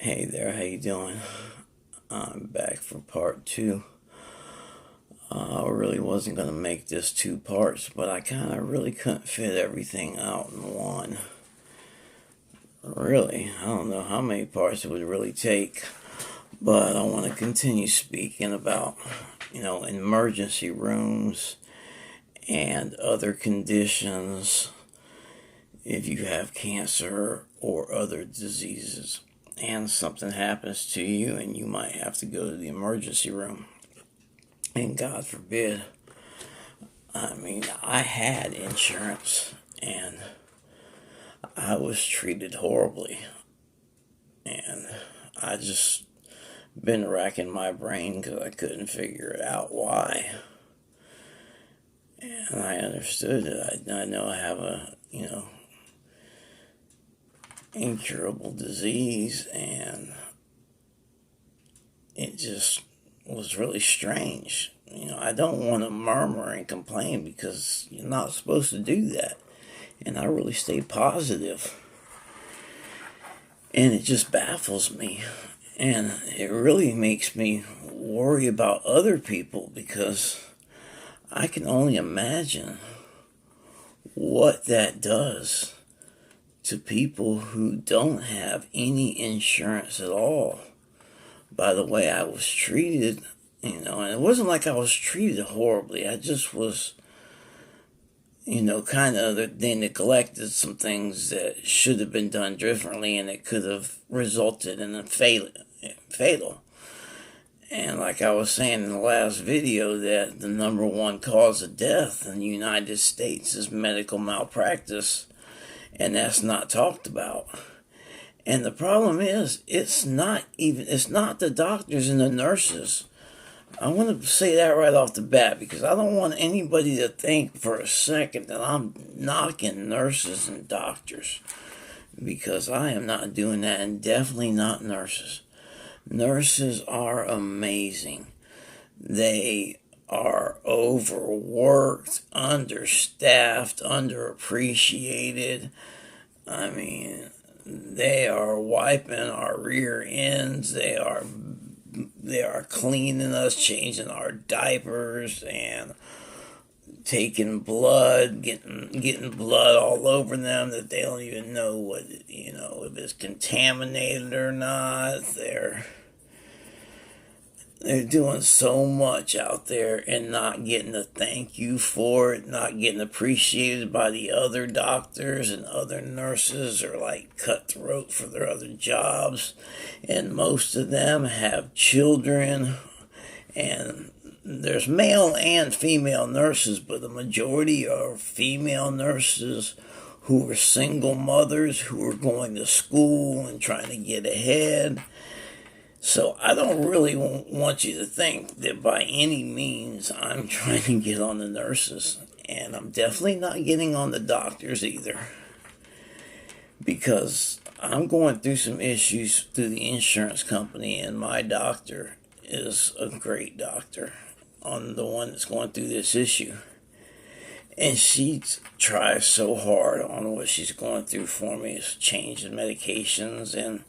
Hey there, how you doing? I'm back for part two. I really wasn't going to make this two parts, but I kind of really couldn't fit everything out in one. Really, I don't know how many parts it would really take, but I want to continue speaking about, emergency rooms and other conditions if you have cancer or other diseases and something happens to you and you might have to go to the emergency room. And God forbid, I had insurance and I was treated horribly. And I just been racking my brain because I couldn't figure it out why. And I understood it. I know I have a, incurable disease, and it just was really strange. I don't want to murmur and complain because you're not supposed to do that. And I really stay positive. And it just baffles me. And it really makes me worry about other people because I can only imagine what that does to people who don't have any insurance at all. By the way I was treated, and it wasn't like I was treated horribly. I just was, kind of, they neglected some things that should have been done differently, and it could have resulted in a fatal. And like I was saying in the last video, that the number one cause of death in the United States is medical malpractice, and that's not talked about. And the problem is, it's not the doctors and the nurses. I want to say that right off the bat because I don't want anybody to think for a second that I'm knocking nurses and doctors, because I am not doing that, and definitely not nurses. Nurses are amazing. They are overworked, understaffed, underappreciated. They are wiping our rear ends. They are cleaning us, changing our diapers, and taking blood, getting blood all over them that they don't even know what, if it's contaminated or not. They're doing so much out there and not getting a thank you for it, not getting appreciated by the other doctors and other nurses, are like cutthroat for their other jobs. And most of them have children, and there's male and female nurses, but the majority are female nurses who are single mothers who are going to school and trying to get ahead. So I don't really want you to think that by any means I'm trying to get on the nurses. And I'm definitely not getting on the doctors either, because I'm going through some issues through the insurance company, and my doctor is a great doctor on the one that's going through this issue. And she tries so hard on what she's going through for me. It's changing medications, and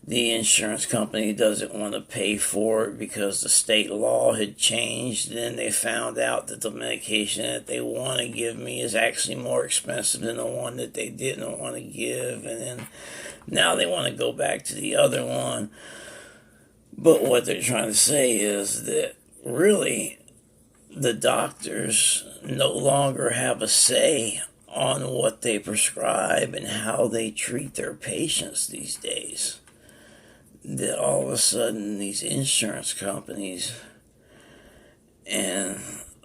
the insurance company doesn't want to pay for it because the state law had changed. Then they found out that the medication that they want to give me is actually more expensive than the one that they didn't want to give. And then now they want to go back to the other one. But what they're trying to say is that really the doctors no longer have a say on what they prescribe and how they treat their patients these days. That all of a sudden these insurance companies and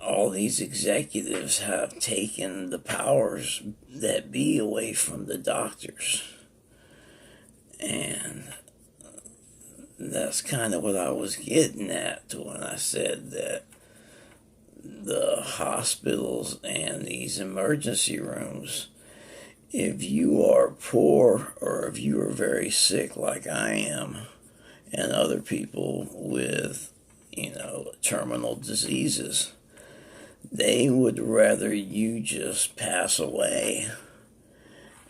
all these executives have taken the powers that be away from the doctors. And that's kind of what I was getting at when I said that the hospitals and these emergency rooms, if you are poor or if you are very sick like I am, and other people with, terminal diseases, they would rather you just pass away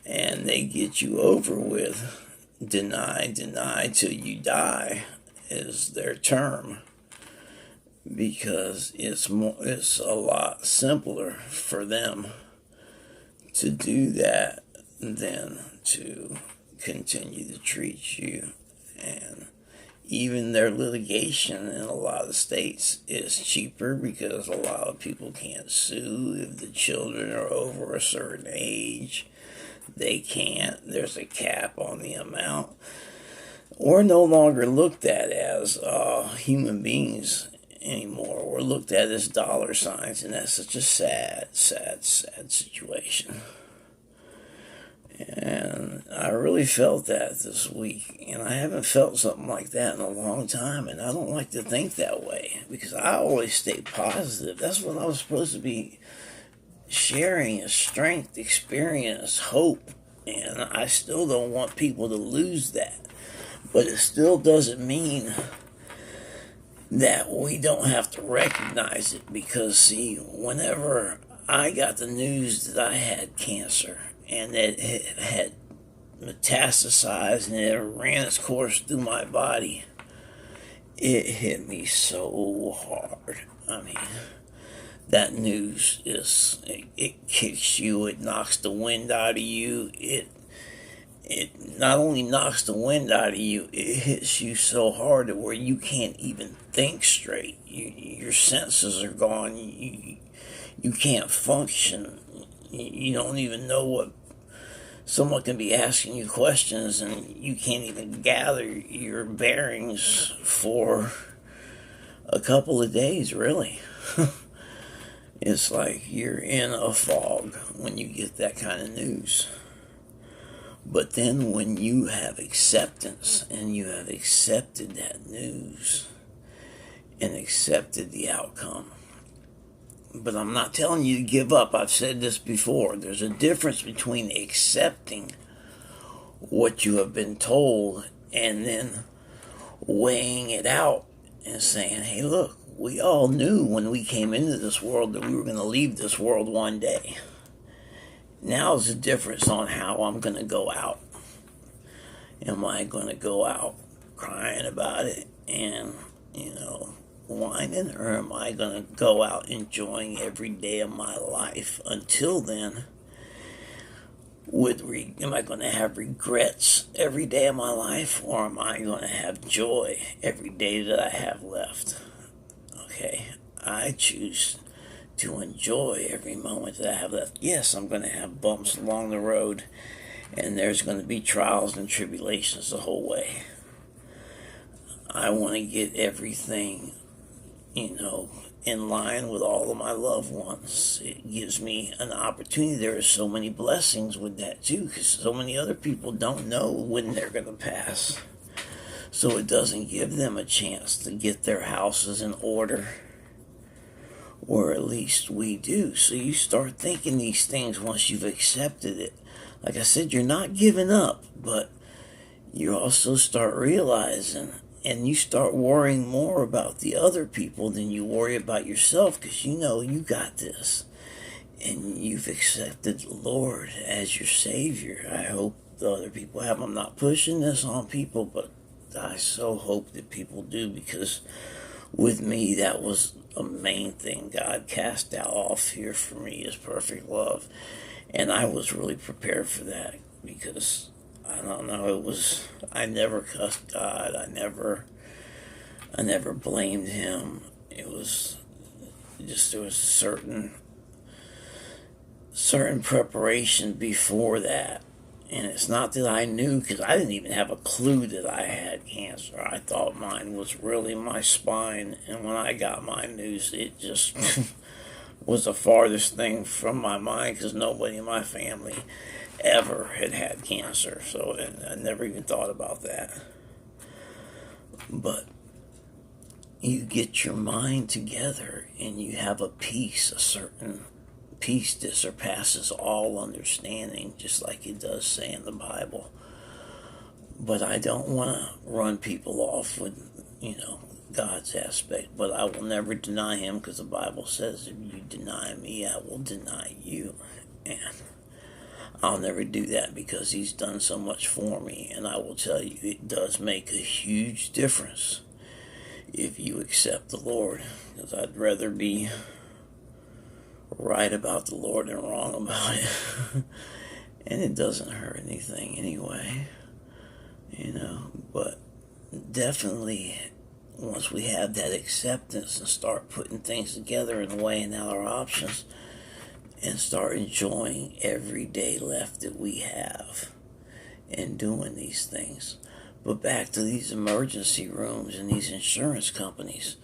and they get you over with deny till you die is their term, because it's a lot simpler for them to do that than to continue to treat you. And even their litigation in a lot of states is cheaper because a lot of people can't sue if the children are over a certain age. They can't. There's a cap on the amount. We're no longer looked at as human beings anymore. We're looked at as dollar signs, and that's such a sad situation. And I really felt that this week, and I haven't felt something like that in a long time, and I don't like to think that way, because I always stay positive. That's what I was supposed to be sharing, is strength, experience, hope, and I still don't want people to lose that. But it still doesn't mean that we don't have to recognize it, because, see, whenever I got the news that I had cancer, and that it had metastasized and it ran its course through my body, it hit me so hard. I mean, that news it kicks you, it knocks the wind out of you, it not only knocks the wind out of you, it hits you so hard that where you can't even think straight. Your senses are gone. You can't function. You don't even know what. Someone can be asking you questions and you can't even gather your bearings for a couple of days, really. It's like you're in a fog when you get that kind of news. But then when you have acceptance and you have accepted that news and accepted the outcome. But I'm not telling you to give up. I've said this before. There's a difference between accepting what you have been told and then weighing it out and saying, hey, look, we all knew when we came into this world that we were going to leave this world one day. Now is the difference on how I'm going to go out. Am I going to go out crying about it and, whining, or am I going to go out enjoying every day of my life? Until then, am I going to have regrets every day of my life, or am I going to have joy every day that I have left? Okay, I choose to enjoy every moment that I have left. Yes, I'm going to have bumps along the road, and there's going to be trials and tribulations the whole way. I want to get everything, in line with all of my loved ones. It gives me an opportunity. There are so many blessings with that, too, because so many other people don't know when they're going to pass. So it doesn't give them a chance to get their houses in order. Or at least we do. So you start thinking these things once you've accepted it. Like I said, you're not giving up, but you also start realizing, and you start worrying more about the other people than you worry about yourself, because you know you got this. And you've accepted the Lord as your Savior. I hope the other people have. I'm not pushing this on people, but I so hope that people do, because with me, that was a main thing God cast out off here for me, is perfect love. And I was really prepared for that, because I don't know, I never cussed God. I never blamed him. It was just, there was a certain preparation before that. And it's not that I knew, because I didn't even have a clue that I had cancer. I thought mine was really my spine. And when I got my news, it just was the farthest thing from my mind, because nobody in my family ever had cancer. So I never even thought about that. But you get your mind together and you have a peace, a certain peace that surpasses all understanding, just like it does say in the Bible. But I don't want to run people off with, God's aspect. But I will never deny him, because the Bible says, if you deny me, I will deny you. And I'll never do that because he's done so much for me. And I will tell you, it does make a huge difference if you accept the Lord. Because I'd rather be right about the Lord than wrong about it. And it doesn't hurt anything anyway. But definitely once we have that acceptance and start putting things together and weighing out our options and start enjoying every day left that we have and doing these things. But back to these emergency rooms and these insurance companies,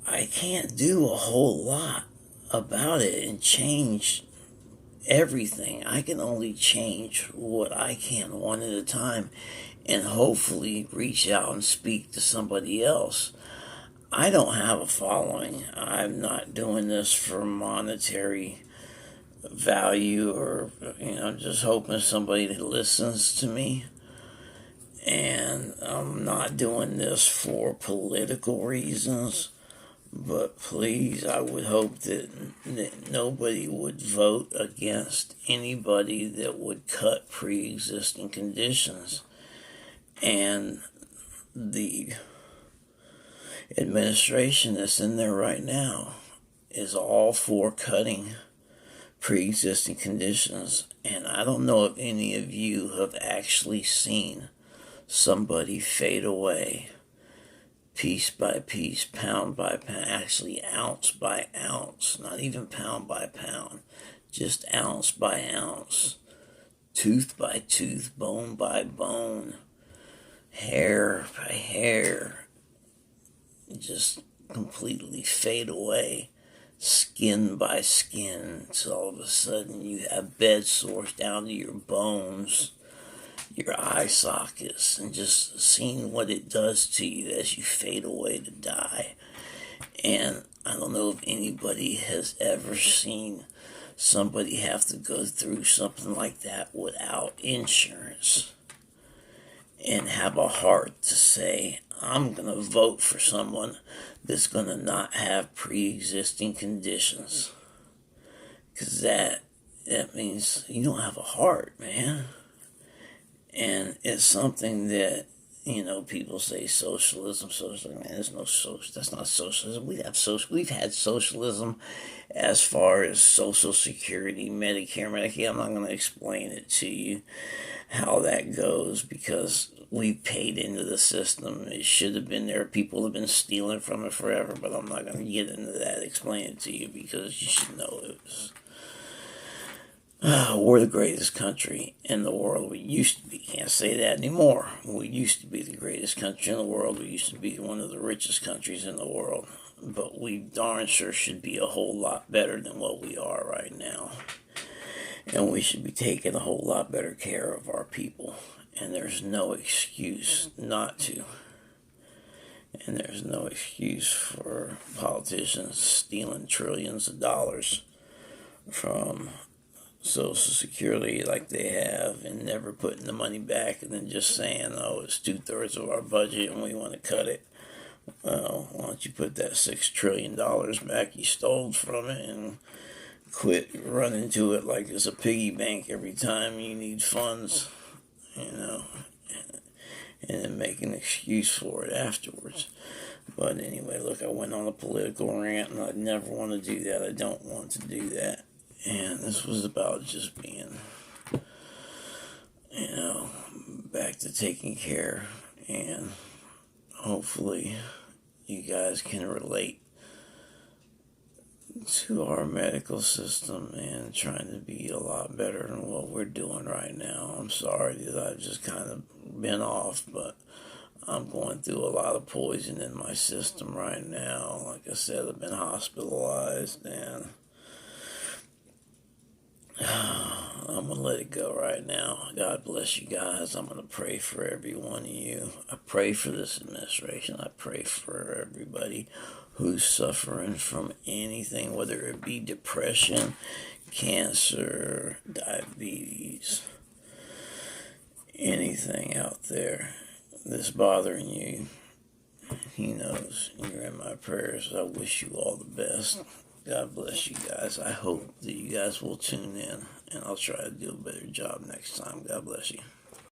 I can't do a whole lot about it and change everything. I can only change what I can one at a time and hopefully reach out and speak to somebody else. I don't have a following. I'm not doing this for monetary value or, just hoping somebody listens to me. And I'm not doing this for political reasons. But please, I would hope that nobody would vote against anybody that would cut pre-existing conditions. And the administration that's in there right now is all for cutting pre-existing conditions. And I don't know if any of you have actually seen somebody fade away piece by piece, pound by pound, actually ounce by ounce, not even pound by pound, just ounce by ounce, tooth by tooth, bone by bone, hair by hair, just completely fade away, skin by skin, until all of a sudden you have bed sores down to your bones, your eye sockets, and just seeing what it does to you as you fade away to die. And I don't know if anybody has ever seen somebody have to go through something like that without insurance and have a heart to say, I'm going to vote for someone that's going to not have pre-existing conditions. Because that means you don't have a heart, man. And it's something that, people say socialism. Man, there's no social. That's not socialism. We've had socialism as far as Social Security, Medicare, Medicaid. I'm not going to explain it to you how that goes because we paid into the system. It should have been there. People have been stealing from it forever, but I'm not going to get into that, explain it to you because you should know it was. We're the greatest country in the world. We used to be. Can't say that anymore. We used to be the greatest country in the world. We used to be one of the richest countries in the world. But we darn sure should be a whole lot better than what we are right now. And we should be taking a whole lot better care of our people. And there's no excuse not to. And there's no excuse for politicians stealing trillions of dollars from Social Security like they have and never putting the money back and then just saying, oh, it's 2/3 of our budget and we want to cut it. Well, why don't you put that $6 trillion back you stole from it and quit running to it like it's a piggy bank every time you need funds, and then make an excuse for it afterwards. But anyway, look, I went on a political rant and I never want to do that. I don't want to do that. And this was about just being, back to taking care. And hopefully you guys can relate to our medical system and trying to be a lot better than what we're doing right now. I'm sorry that I've just kind of been off, but I'm going through a lot of poison in my system right now. Like I said, I've been hospitalized and I'm going to let it go right now. God bless you guys. I'm going to pray for every one of you. I pray for this administration. I pray for everybody who's suffering from anything, whether it be depression, cancer, diabetes, anything out there that's bothering you. He knows. You're in my prayers. I wish you all the best. God bless you guys. I hope that you guys will tune in, and I'll try to do a better job next time. God bless you.